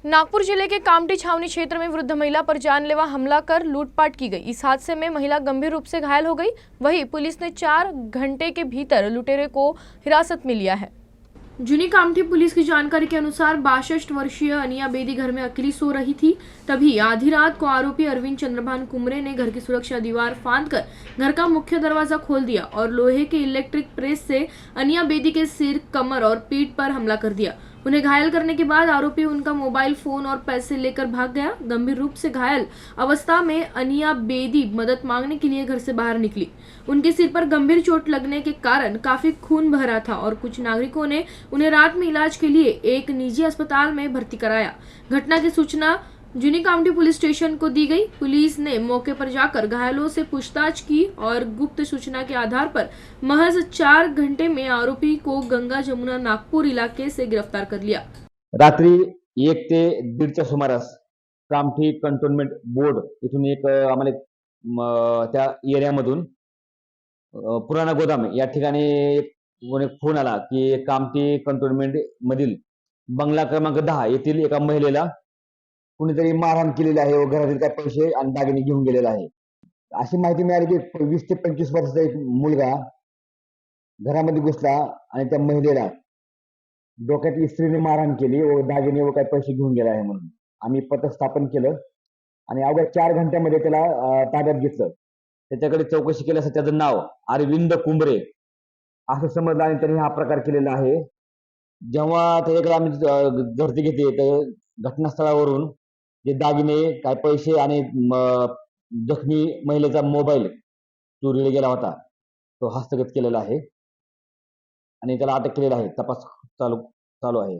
नागपुर जिले के कामठी छावनी क्षेत्र में वृद्ध महिला पर जानलेवा हमला कर लूटपाट की गई। इस हादसे में महिला गंभीर रूप से घायल हो गई। वहीं पुलिस ने 4 घंटे के भीतर लुटेरे को हिरासत में लिया है। जूनी कामठी पुलिस की जानकारी के अनुसार 62 वर्षीय अनिया बेदी घर में अकेली सो रही थी। तभी आधी रात को आरोपी अरविंद चंद्रभान कुमरे ने घर की सुरक्षा दीवार फांदकर घर का मुख्य दरवाजा खोल दिया और लोहे के इलेक्ट्रिक प्रेस से अनिया बेदी के सिर, कमर और पीठ पर हमला कर दिया। उन्हें घायल करने के बाद आरोपी उनका मोबाइल फोन और पैसे लेकर भाग गया। गंभीर रूप से घायल अवस्था में अनिया बेदी मदद मांगने के लिए घर से बाहर निकली। उनके सिर पर गंभीर चोट लगने के कारण काफी खून बह रहा था और कुछ नागरिकों ने उन्हें रात में इलाज के लिए एक निजी अस्पताल में भर्ती कराया। घटना की सूचना जूनी कामठी पुलिस स्टेशन को दी गई। पुलिस ने मौके पर जाकर घायलों से पूछताछ की और गुप्त सूचना के आधार पर महज 4 घंटे में आरोपी को गंगा जमुना नागपुर इलाके से गिरफ्तार कर लिया। रात्री 1 ते 1:30च्या सुमारास कामठी कंटोनमेंट बोर्ड इथून एक आम्हाला त्या एरियामधून पुराणा गोदाम या ठिकाणी एक फोन आला की कामठी कंटोनमेंट मधील बंगला क्रमांक 10 येथील एका महिलेला कुणीतरी मारहाण केलेली आहे व घरातील काही पैसे आणि दागिने घेऊन गेलेला आहे। अशी माहिती मिळाली की 20 ते 25 वर्षाचा एक मुलगा घरामध्ये घुसला आणि त्या महिलेला डोक्यात इस्त्रीने मारहाण केली व दागिने व काही पैसे घेऊन गेला आहे म्हणून आम्ही पथक स्थापन केलं आणि अवघ्या 4 घंट्यामध्ये त्याला ताब्यात घेतलं। त्याच्याकडे चौकशी केल्यास त्याचं नाव अरविंद कुंबरे असं समजलं आणि त्यांनी हा प्रकार केलेला आहे। जेव्हा त्याच्याकडे आम्ही झडती घेतली तर घटनास्थळावरून जे दागिने, काय पैसे आणि जखमी महिलेचा मोबाईल चोरीला गेला होता तो हस्तगत केलेला आहे आणि त्याला अटक केलेला आहे। तपास चालू आहे।